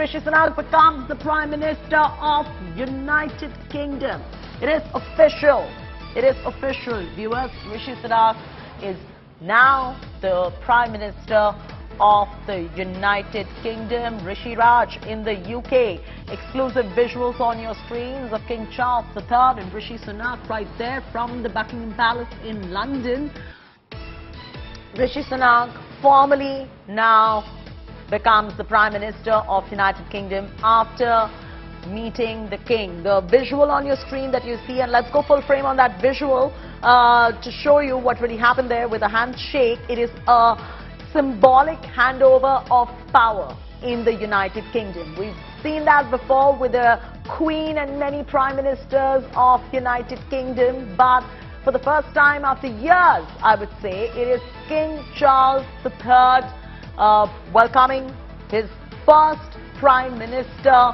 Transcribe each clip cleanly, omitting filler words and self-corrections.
Rishi Sunak becomes the Prime Minister of United Kingdom. It is official. It is official, viewers. Rishi Sunak is now the Prime Minister of the United Kingdom. Rishi Raj in the UK. Exclusive visuals on your screens of King Charles III and Rishi Sunak right there from the Buckingham Palace in London. Rishi Sunak formally now becomes the Prime Minister of United Kingdom after meeting the King. The visual on your screen that you see, and let's go full frame on that visual to show you what really happened there with a handshake. It is a symbolic handover of power in the United Kingdom. We've seen that before with the Queen and many Prime Ministers of United Kingdom, but for the first time after years, I would say, it is King Charles III welcoming his first Prime Minister,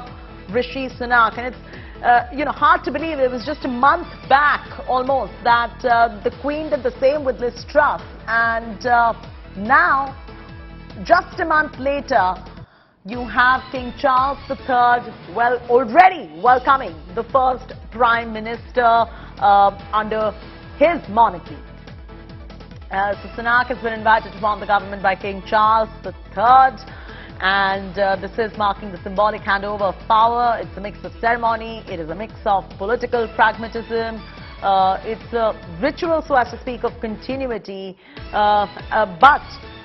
Rishi Sunak. And it's hard to believe it was just a month back almost that the Queen did the same with Liz Truss, and now just a month later you have King Charles III already welcoming the first Prime Minister under his monarchy. So Sunak has been invited to form the government by King Charles III, and this is marking the symbolic handover of power. It's a mix of ceremony, it is a mix of political pragmatism, it's a ritual, so as to speak, of continuity, but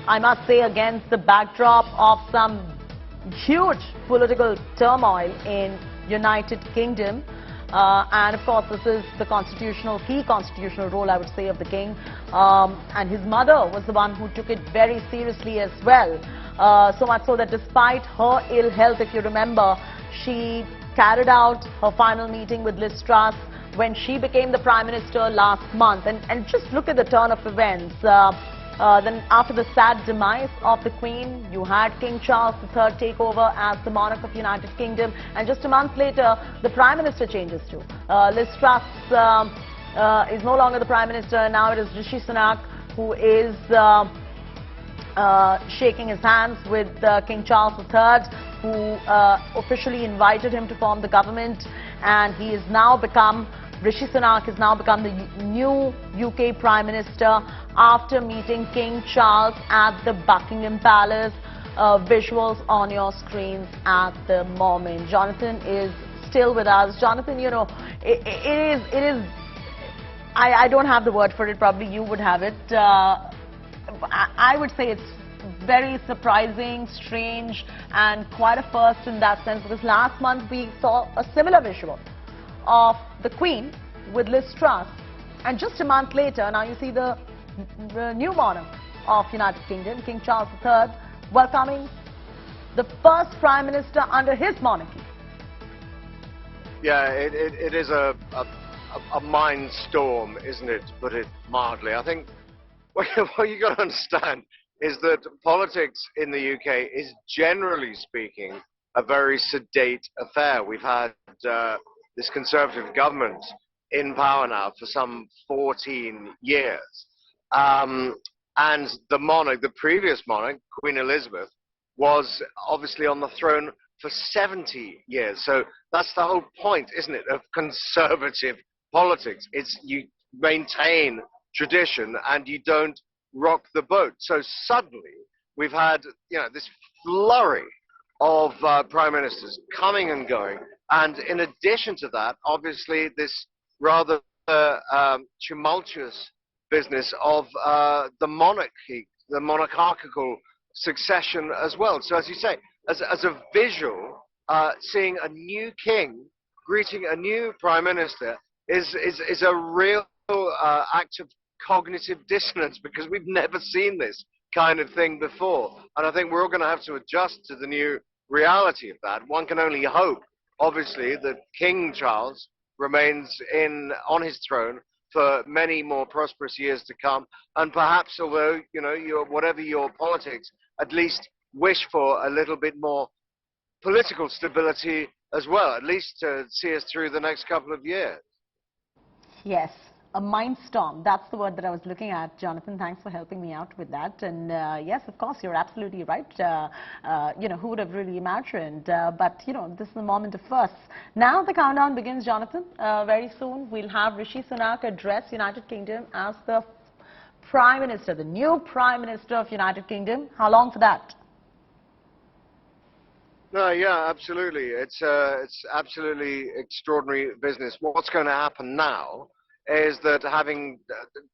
I must say against the backdrop of some huge political turmoil in United Kingdom. And of course, this is the key constitutional role, I would say, of the King. And his mother was the one who took it very seriously as well. So much so that despite her ill health, if you remember, she carried out her final meeting with Liz Truss when she became the Prime Minister last month. And just look at the turn of events. Then after the sad demise of the Queen, you had King Charles III take over as the monarch of United Kingdom, and just a month later the Prime Minister changes too. Liz Truss is no longer the Prime Minister, and now it is Rishi Sunak who is shaking his hands with King Charles III, who officially invited him to form the government, and Rishi Sunak has now become the new UK Prime Minister after meeting King Charles at the Buckingham Palace. Visuals on your screens at the moment. Jonathan is still with us. Jonathan, it is, I don't have the word for it, probably you would have it. I would say it's very surprising, strange, and quite a first in that sense, because last month we saw a similar visual of the Queen with Liz Truss, and just a month later now you see the new monarch of United Kingdom, King Charles III, welcoming the first Prime Minister under his monarchy. Yeah, it is a mind storm, isn't it, to put it mildly. I think what you got to understand is that politics in the UK is, generally speaking, a very sedate affair. We've had this Conservative government in power now for some 14 years. And the previous monarch, Queen Elizabeth, was obviously on the throne for 70 years. So that's the whole point, isn't it, of conservative politics. It's you maintain tradition and you don't rock the boat. So suddenly we've had this flurry of prime ministers coming and going, and in addition to that, obviously this rather tumultuous business of the monarchy, the monarchical succession as well. So as you say, as a visual, seeing a new king greeting a new prime minister is a real act of cognitive dissonance, because we've never seen this kind of thing before, and I think we're all going to have to adjust to the new reality of that. One can only hope, obviously, that King Charles remains on his throne for many more prosperous years to come, and perhaps, although whatever your politics, at least wish for a little bit more political stability as well, at least to see us through the next couple of years. Yes, A mindstorm. That's the word that I was looking at. Jonathan, thanks for helping me out with that. And yes, of course, you're absolutely right. Who would have really imagined? But, this is the moment of firsts. Now the countdown begins, Jonathan. Very soon we'll have Rishi Sunak address United Kingdom as the Prime Minister, the new Prime Minister of United Kingdom. How long for that? No, yeah, absolutely. It's absolutely extraordinary business. What's going to happen now is that having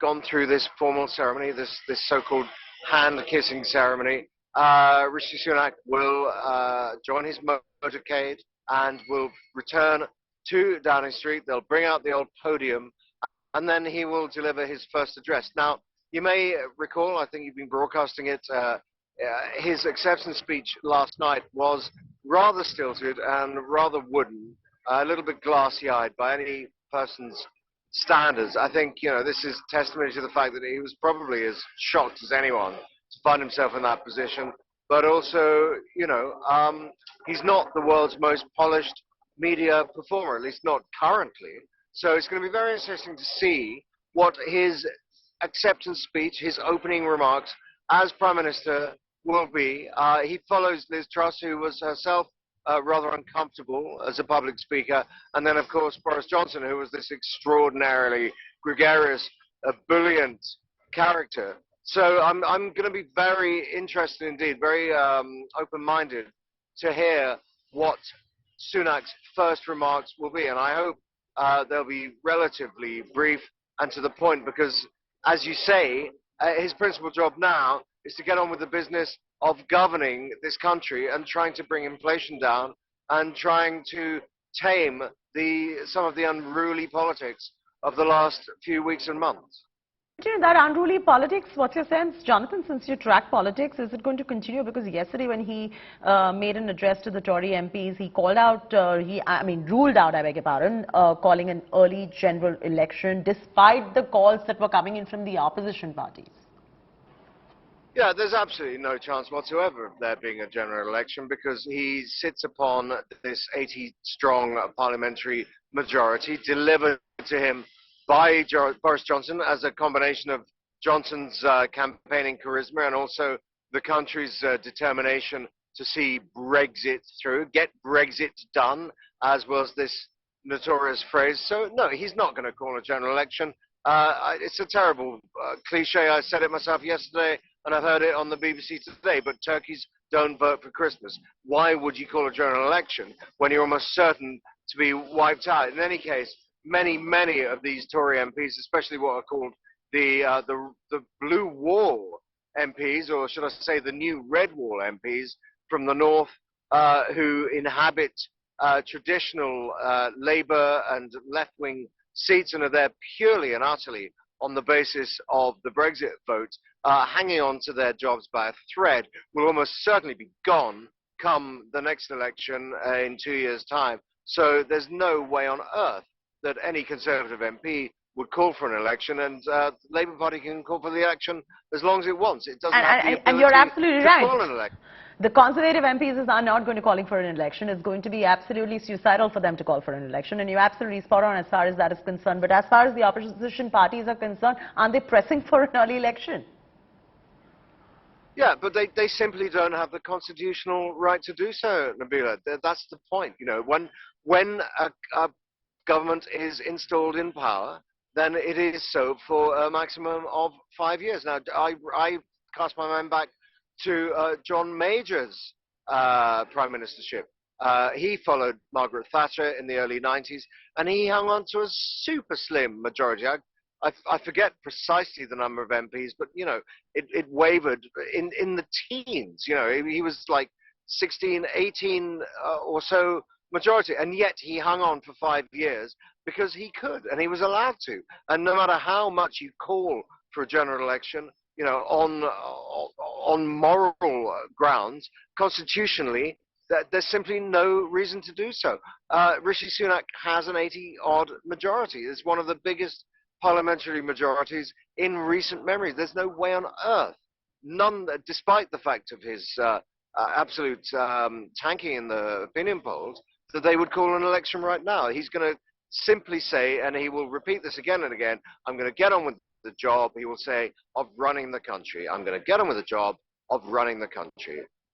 gone through this formal ceremony, this so-called hand-kissing ceremony, Rishi Sunak will join his motorcade and will return to Downing Street. They'll bring out the old podium, and then he will deliver his first address. Now, you may recall, I think you've been broadcasting it, his acceptance speech last night was rather stilted and rather wooden, a little bit glassy-eyed by any person's standards. I think, this is testimony to the fact that he was probably as shocked as anyone to find himself in that position. But also, he's not the world's most polished media performer, at least not currently. So it's going to be very interesting to see what his acceptance speech, his opening remarks as Prime Minister will be. He follows Liz Truss, who was herself rather uncomfortable as a public speaker, and then of course Boris Johnson, who was this extraordinarily gregarious, ebullient character. So I'm going to be very interested indeed, very open-minded to hear what Sunak's first remarks will be, and I hope they'll be relatively brief and to the point, because as you say, his principal job now is to get on with the business of governing this country and trying to bring inflation down and trying to tame some of the unruly politics of the last few weeks and months. That unruly politics, what's your sense, Jonathan, since you track politics, is it going to continue? Because yesterday when he made an address to the Tory MPs, he called out, ruled out, I beg your pardon, calling an early general election despite the calls that were coming in from the opposition parties. Yeah, there's absolutely no chance whatsoever of there being a general election because he sits upon this 80-strong parliamentary majority delivered to him by Boris Johnson as a combination of Johnson's campaigning charisma and also the country's determination to see Brexit through, get Brexit done, as was this notorious phrase. So, no, he's not going to call a general election. It's a terrible cliche. I said it myself yesterday, and I've heard it on the BBC today, but turkeys don't vote for Christmas. Why would you call a general election when you're almost certain to be wiped out? In any case, many of these Tory MPs, especially what are called the Blue Wall MPs, or should I say the New Red Wall MPs from the north, who inhabit traditional Labour and left-wing seats and are there purely and utterly on the basis of the Brexit vote, hanging on to their jobs by a thread, will almost certainly be gone come the next election in 2 years' time. So there's no way on earth that any Conservative MP would call for an election, and the Labour Party can call for the election as long as it wants. It doesn't have the ability and you're absolutely to right. call an election. The Conservative MPs are not going to calling for an election. It's going to be absolutely suicidal for them to call for an election, and you're absolutely spot on as far as that is concerned. But as far as the opposition parties are concerned, aren't they pressing for an early election? Yeah, but they simply don't have the constitutional right to do so, Nabila. That's the point. When a government is installed in power, then it is so for a maximum of 5 years. Now, I cast my mind back to John Major's prime ministership. He followed Margaret Thatcher in the early 90s, and he hung on to a super slim majority. I forget precisely the number of MPs, but, it wavered in the teens. He was like 16, 18 or so majority, and yet he hung on for 5 years because he could, and he was allowed to. And no matter how much you call for a general election, on moral grounds, constitutionally, there's simply no reason to do so. Rishi Sunak has an 80-odd majority. It's one of the biggest parliamentary majorities in recent memory. There's no way on earth, none, despite the fact of his absolute tanking in the opinion polls, that they would call an election right now. He's going to simply say, and he will repeat this again and again, I'm going to get on with the job, he will say, of running the country. I'm going to get on with the job of running the country.